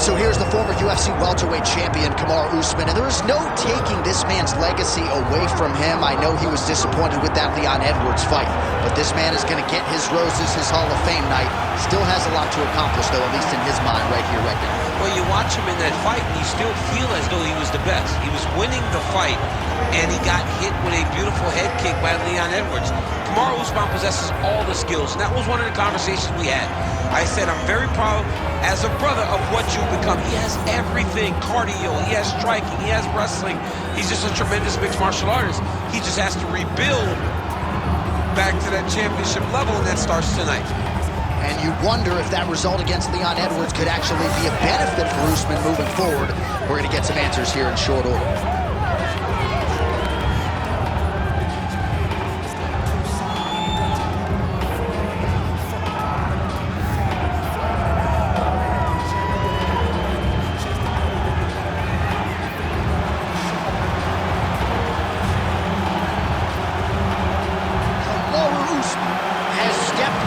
right, so here's the former UFC welterweight champion, Kamaru Usman, and there is no taking this man's legacy away from him. I know he was disappointed with that Leon Edwards fight, but this man is going to get his roses, his Hall of Fame night. Still has a lot to accomplish, though, at least in his mind right here, right now. Well, you watch him in that fight, and you still feel as though he was the best. He was winning the fight, and he got hit with a beautiful head kick by Leon Edwards. Kamaru Usman possesses all the skills, and that was one of the conversations we had. I said, I'm very proud as a brother of what you've become. He has everything, cardio, he has striking, he has wrestling. He's just a tremendous mixed martial artist. He just has to rebuild back to that championship level, and that starts tonight. And you wonder if that result against Leon Edwards could actually be a benefit for Usman moving forward. We're going to get some answers here in short order.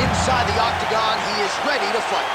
Inside the octagon, he is ready to fight.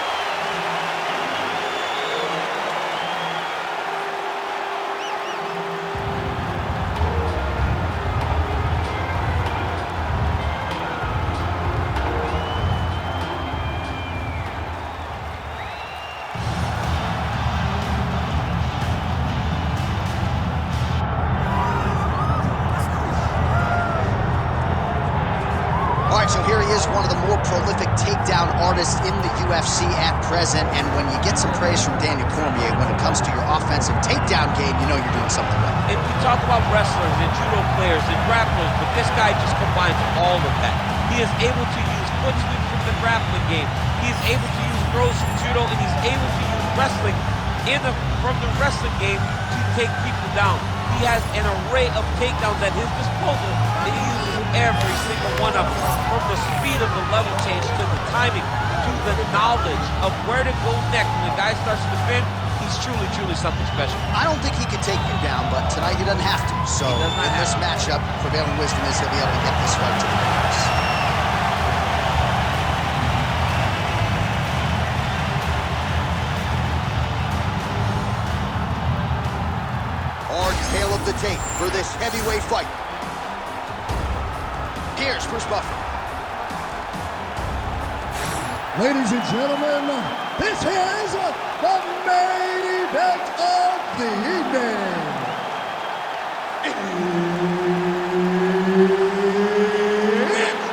So here he is, one of the more prolific takedown artists in the UFC at present. And when you get some praise from Daniel Cormier, when it comes to your offensive takedown game, you know you're doing something right. And we talk about wrestlers and judo players and grapplers, but this guy just combines all of that. He is able to use foot sweeps from the grappling game. He is able to use throws from judo, and he's able to use wrestling from the wrestling game to take people down. He has an array of takedowns at his disposal, and he uses every single one of them. From the speed of the level change to the timing to the knowledge of where to go next. When the guy starts to defend, he's truly something special. I don't think he can take you down, but tonight he doesn't have to. So in this matchup, prevailing wisdom is he'll be able to get this fight to the ground. Our tale of the tape for this heavyweight fight. Here's Bruce Buffer. Ladies and gentlemen, this is the main event of the evening. It's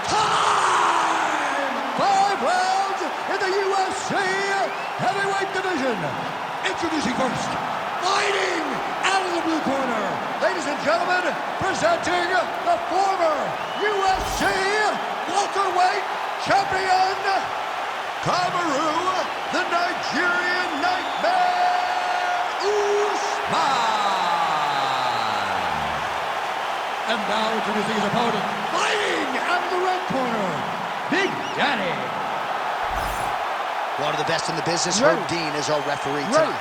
time! 5 rounds in the UFC heavyweight division. Introducing first, fighting out of the blue corner, ladies and gentlemen, presenting the former UFC welterweight champion, Kamaru, the Nigerian Nightmare, Usman. And now introducing his opponent, fighting out of the red corner, Big Daddy. One of the best in the business, Herb Dean, is our referee tonight.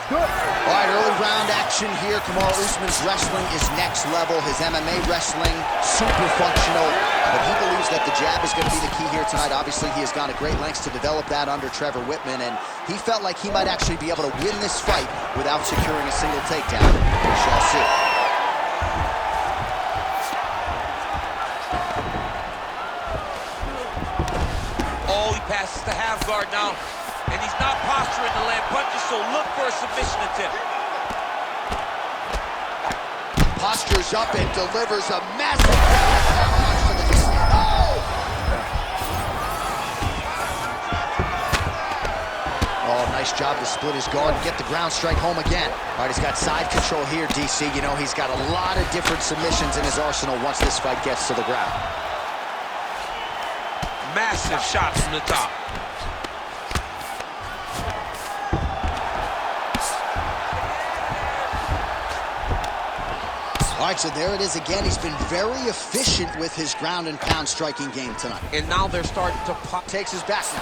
All right, early round action here. Kamaru Usman's wrestling is next level. His MMA wrestling, super functional. But he believes that the jab is going to be the key here tonight. Obviously, he has gone to great lengths to develop that under Trevor Whitman, and he felt like he might actually be able to win this fight without securing a single takedown. We shall see. Oh, he passes the half guard now. And he's not posturing to land punches, so look for a submission attempt. Postures up and delivers a massive punch to the head. Oh, nice job to split his guard and get the ground strike home again. All right, he's got side control here, DC. You know, he's got a lot of different submissions in his arsenal once this fight gets to the ground. Massive shots from the top. All right, so there it is again. He's been very efficient with his ground and pound striking game tonight. And now they're starting to pop. Takes his back now.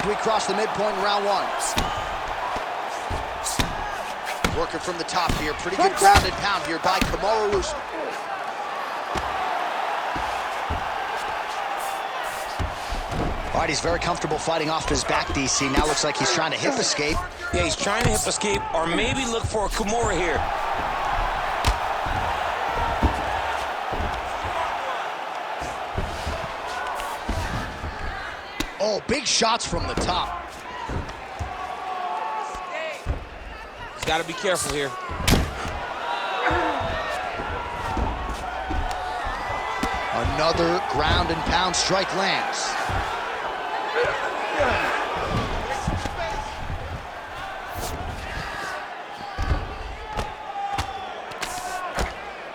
We cross the midpoint in round 1. Working from the top here. Pretty good ground and pound here by Kamaru Usman. All right, he's very comfortable fighting off his back, DC. Now looks like he's trying to hip escape. Yeah, he's trying to hip escape, or maybe look for a Kimura here. Oh, big shots from the top. He's got to be careful here. Another ground and pound strike lands.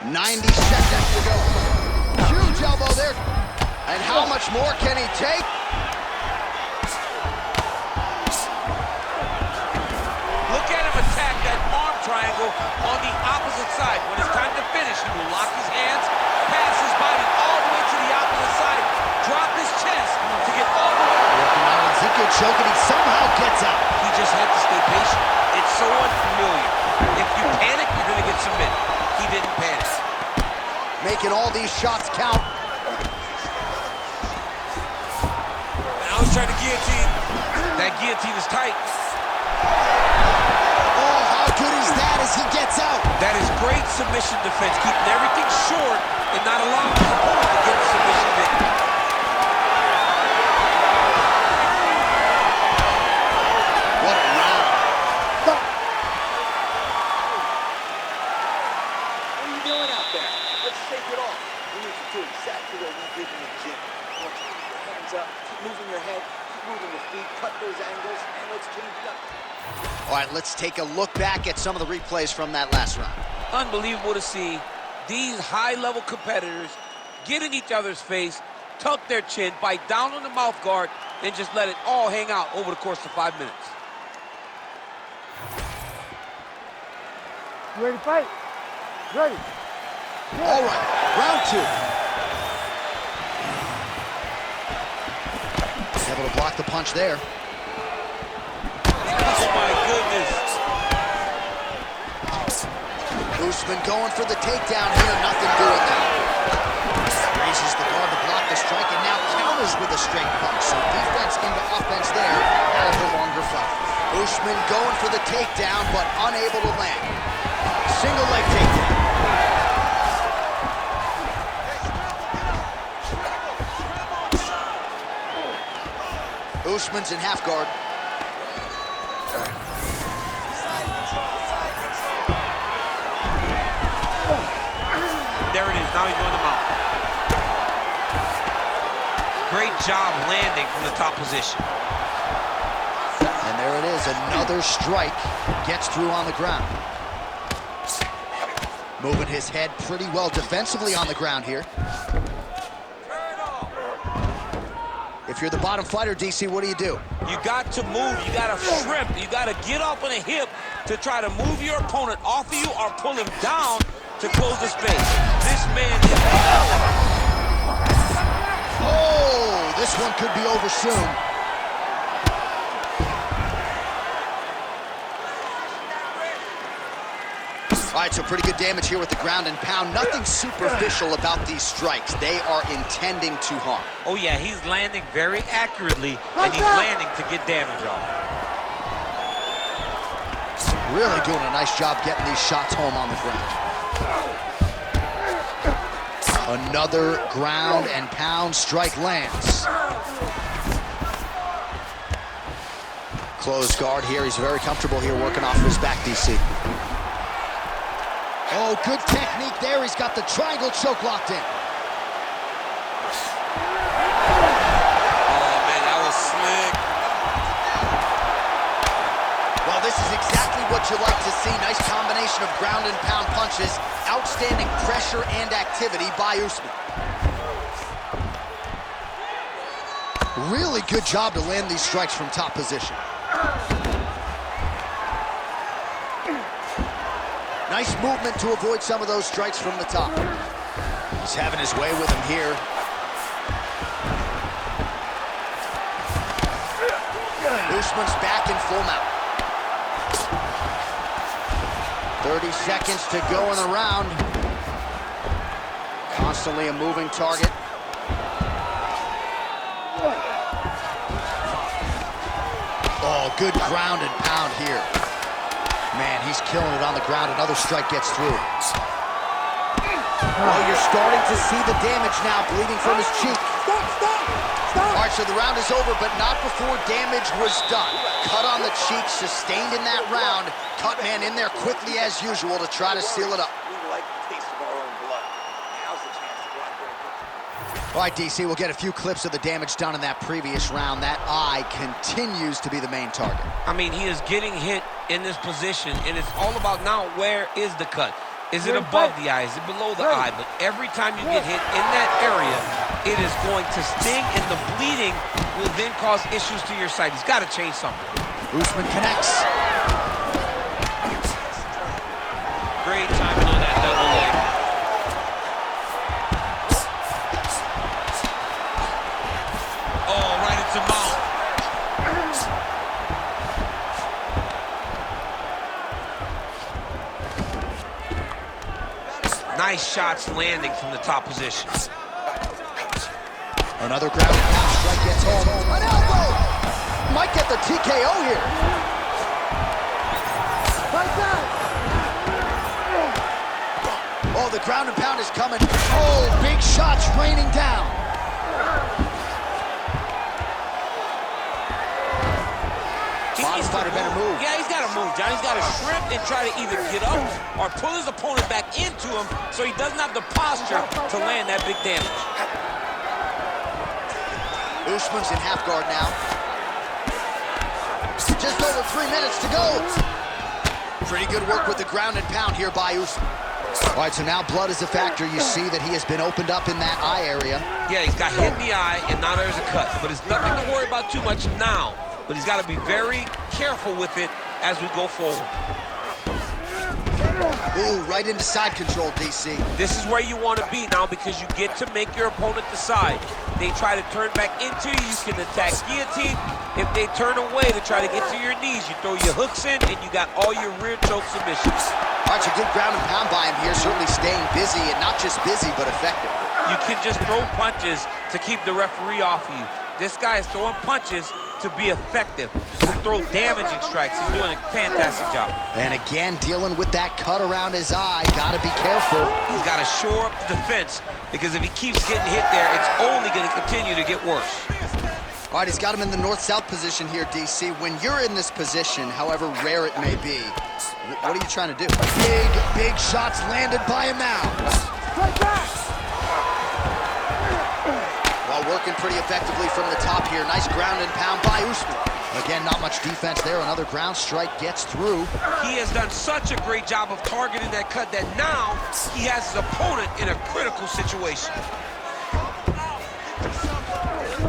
"90 seconds to go." Huge elbow there. And how much more can he take? Look at him attack that arm triangle on the opposite side. When it's time to finish, he will lock his hands, pass his body all the way to the opposite side, drop his chest to get all the way. Working on Ezekiel choking, he somehow gets out. He just had to stay patient. It's so unfamiliar. If you panic, you're going to get submitted. He didn't panic. Making all these shots count. Now he's trying to guillotine. That guillotine is tight. Oh, how good is that as he gets out? That is great submission defense, keeping everything short and not allowing the opponent to get the submission in. What a round. What are you doing out there? Let's shake it off. We need to do exactly what we did in the gym. I want you to keep your hands up, keep moving your head, keep moving your feet, cut those angles, and let's change it up. All right, let's take a look back at some of the replays from that last round. Unbelievable to see these high-level competitors get in each other's face, tuck their chin, bite down on the mouth guard, and just let it all hang out over the course of 5 minutes. You ready to fight? Ready. All right, round two. Able to block the punch there. Oh, my goodness. Usman going for the takedown here, nothing doing that. Raises the guard to block the strike and now counters with a straight punch. So defense into offense there out of the longer fight. Usman going for the takedown but unable to land. Single leg takedown. Usman's in half guard. There it is. Now he's going to mount. Great job landing from the top position. And there it is. Another strike gets through on the ground. Moving his head pretty well defensively on the ground here. If you're the bottom fighter, DC, what do? You got to move. You got to shrimp. You got to get up on a hip to try to move your opponent off of you or pull him down to close the space. This man is... Oh, this one could be over soon. All right, so pretty good damage here with the ground and pound. Nothing superficial about these strikes. They are intending to harm. Oh, yeah, he's landing very accurately, and he's landing to get damage off. Really doing a nice job getting these shots home on the ground. Another ground and pound strike lands. Closed guard here. He's very comfortable here working off of his back, DC. Oh, good technique there. He's got the triangle choke locked in. Oh, man, that was slick. Well, this is exactly what you like to see. Nice combination of ground and pound punches. Outstanding pressure and activity by Usman. Really good job to land these strikes from top position. Nice movement to avoid some of those strikes from the top. He's having his way with him here. Usman's back in full mount. 30 seconds to go in the round. Constantly a moving target. good ground and pound here. Man, he's killing it on the ground. Another strike gets through. Oh, you're starting to see the damage now, bleeding from his cheek. All right, so the round is over, but not before damage was done. Cut on the cheek, sustained in that round. Cutman in there quickly as usual to try to seal it up. We like the taste of our own blood. Now's the chance to go out there and get. All right, DC, we'll get a few clips of the damage done in that previous round. That eye continues to be the main target. I mean, he is getting hit in this position, and it's all about now where is the cut? Is it above the eye? Is it below the eye? But every time you get hit in that area, it is going to sting, and the bleeding will then cause issues to your sight. He's got to change something. Usman connects. Great timing on that double leg. Oh, right into mount. Nice shots landing from the top position. Another ground and pound strike gets home. An elbow! Might get the TKO here. Oh, the ground and pound is coming. Oh, big shots raining down. Bottom fighter better move. Yeah, he's got to move, John. He's got to shrimp and try to either get up or pull his opponent back into him so he doesn't have the posture to land that big damage. Usman's in half guard now. Just over 3 minutes to go. Pretty good work with the ground and pound here by Usman. All right, so now blood is a factor. You see that he has been opened up in that eye area. Yeah, he's got hit in the eye, and now there's a cut. But it's nothing to worry about too much now. But he's got to be very careful with it as we go forward. Ooh, right into side control, DC. This is where you want to be now because you get to make your opponent decide. They try to turn back into you, you can attack guillotine. If they turn away to try to get to your knees, you throw your hooks in and you got all your rear choke submissions. All right, so good ground and pound by him here, certainly staying busy, and not just busy, but effective. You can just throw punches to keep the referee off of you. This guy is throwing punches to be effective, to throw damaging strikes. He's doing a fantastic job. And again, dealing with that cut around his eye. Gotta be careful. He's got to shore up the defense, because if he keeps getting hit there, it's only going to continue to get worse. All right, he's got him in the north-south position here, DC. When you're in this position, however rare it may be, what are you trying to do? Big shots landed by him now. Well, working pretty effectively from the top here. Nice ground and pound by Usman. Again, not much defense there. Another ground strike gets through. He has done such a great job of targeting that cut that now he has his opponent in a critical situation.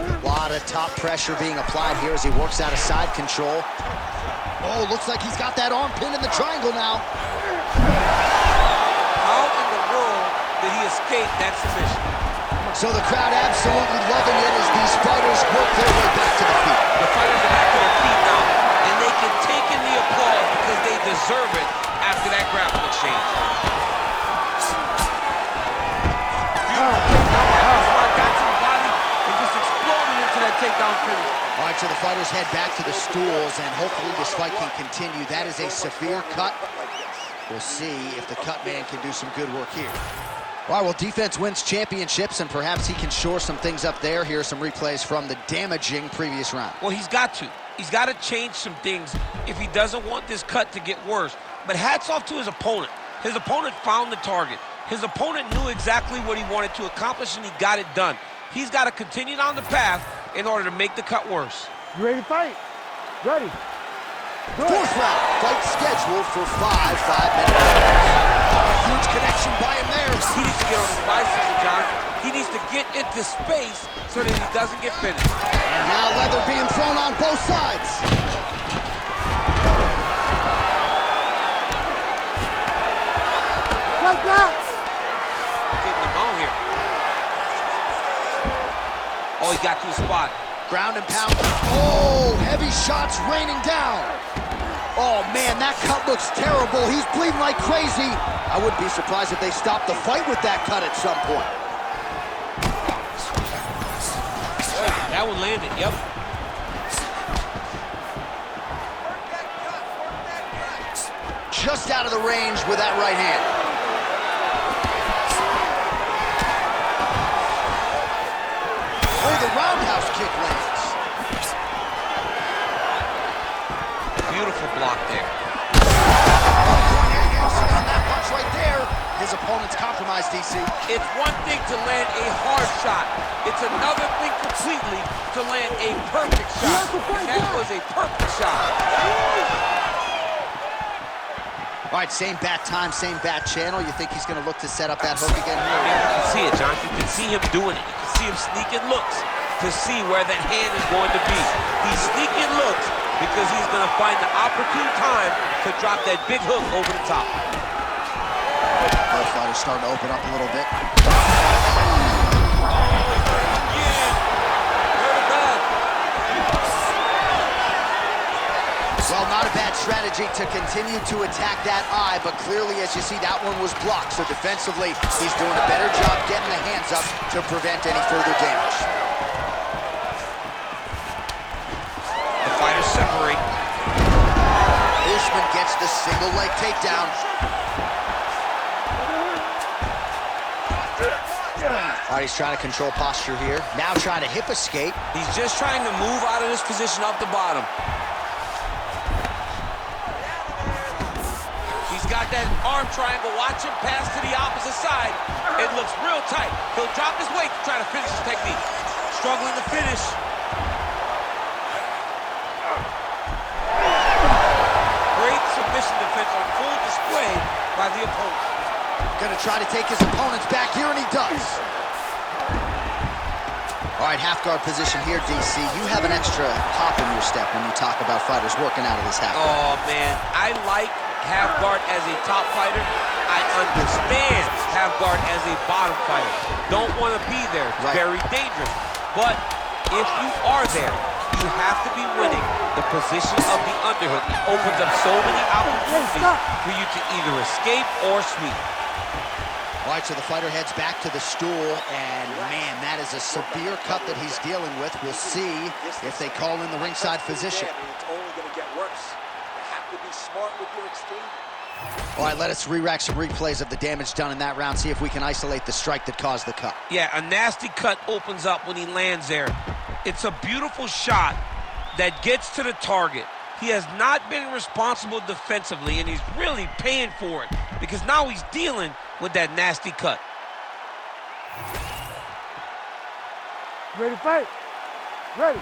A lot of top pressure being applied here as he works out of side control. Oh, looks like he's got that arm pinned in the triangle now. How in the world did he escape that submission? So the crowd absolutely loving it as these fighters work their way back to the feet. The fighters are back to their feet now, and they can take in the applause because they deserve it after that grappling exchange. Got to the body and just exploded into that takedown finish. All right, so the fighters head back to the stools, and hopefully this fight can continue. That is a severe cut. We'll see if the cut man can do some good work here. All right, well, defense wins championships, and perhaps he can shore some things up there. Here are some replays from the damaging previous round. Well, he's got to. He's got to change some things if he doesn't want this cut to get worse. But hats off to his opponent. His opponent found the target. His opponent knew exactly what he wanted to accomplish, and he got it done. He's got to continue down the path in order to make the cut worse. You ready to fight? Ready. Good. Fourth round, fight scheduled for 5 minutes. Huge connection by him there. He needs to get on his bicycle, John. He needs to get into space so that he doesn't get finished. And now leather being thrown on both sides. Like that. Getting him on here. Oh, he got to the spot. Ground and pound. Oh, heavy shots raining down. Oh, man, that cut looks terrible. He's bleeding like crazy. I wouldn't be surprised if they stopped the fight with that cut at some point. That one landed, yep. just out of the range with that right hand. Oh, the roundhouse kick lands. Beautiful block there. On that punch right there, his opponent's compromised, DC. It's one thing to land a hard shot. It's another thing completely to land a perfect shot. And that was a perfect shot. All right, same bat time, same bat channel. You think he's going to look to set up that hook again here? You can see it, John. You can see him doing it. You can see him sneaking looks to see where that hand is going to be. He's sneaking looks because he's going to find the opportune time to drop that big hook over the top. Both fighters starting to open up a little bit. Well, not a bad strategy to continue to attack that eye, but clearly, as you see, that one was blocked. So defensively, he's doing a better job getting the hands up to prevent any further damage. The fighters separate. Usman gets the single leg takedown. All right, he's trying to control posture here. Now trying to hip escape. He's just trying to move out of this position up the bottom. He's got that arm triangle. Watch him pass to the opposite side. It looks real tight. He'll drop his weight to try to finish his technique. Struggling to finish. Great submission defense on full display by the opponent. Gonna try to take his opponents back here, and he does. All right, half guard position here, DC. You have an extra hop in your step when you talk about fighters working out of this half guard. Oh, man. I like half guard as a top fighter. I understand half guard as a bottom fighter. Don't want to be there. It's very dangerous. But if you are there, you have to be winning. The position of the underhook opens up so many opportunities for you to either escape or sweep. All right, so the fighter heads back to the stool, and man, that is a severe cut that he's dealing with. We'll see if they call in the ringside physician. It's only going to get worse. You have to be smart with your exchange. All right, let us re-rack some replays of the damage done in that round, see if we can isolate the strike that caused the cut. Yeah, a nasty cut opens up when he lands there. It's a beautiful shot that gets to the target. He has not been responsible defensively, and he's really paying for it because now he's dealing with that nasty cut. Ready to fight? Ready.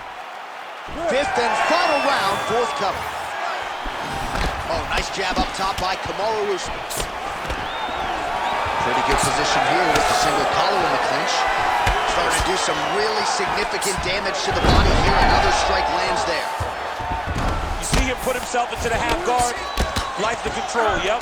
Fifth and final round, fourth cover. Oh, nice jab up top by Kamaru Usman. Pretty good position here with the single collar in the clinch. Starting to do some really significant damage to the body here. Another strike lands there. You see him put himself into the half guard. Life to control, yep.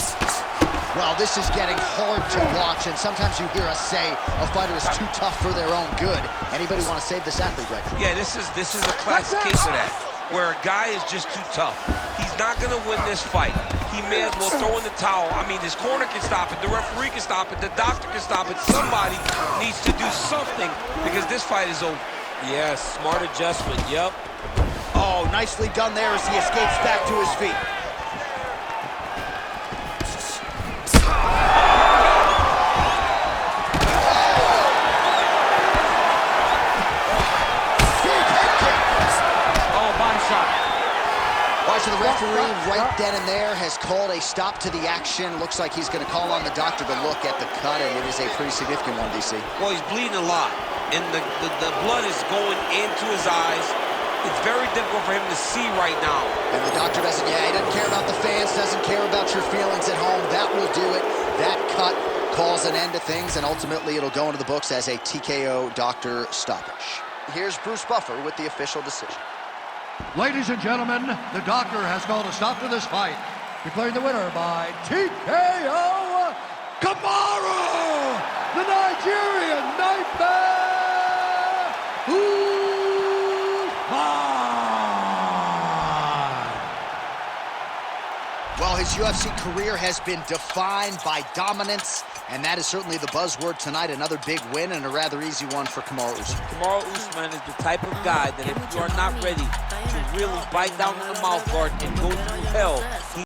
Well, this is getting hard to watch, and sometimes you hear us say a fighter is too tough for their own good. Anybody want to save this athlete right now? Yeah, this is a classic case of that, where a guy is just too tough. He's not going to win this fight. He may as well throw in the towel. I mean, his corner can stop it, the referee can stop it, the doctor can stop it. Somebody needs to do something because this fight is over. Yes, smart adjustment, yep. Oh, nicely done there as he escapes back to his feet. So the referee right then and there has called a stop to the action. Looks like he's going to call on the doctor to look at the cut, and it is a pretty significant one, DC. Well, he's bleeding a lot, and the blood is going into his eyes. It's very difficult for him to see right now. And the doctor doesn't, he doesn't care about the fans, doesn't care about your feelings at home. That will do it. That cut calls an end to things, and ultimately it'll go into the books as a TKO doctor stoppage. Here's Bruce Buffer with the official decision. Ladies and gentlemen, the doctor has called a stop to this fight, declaring the winner by TKO, Kamaru, the Nigerian Nightmare, Usman. Well, his UFC career has been defined by dominance, and that is certainly the buzzword tonight. Another big win and a rather easy one for Kamaru Usman. Kamaru Usman is the type of guy that if you are not ready to really bite down on the mouth guard and go through hell,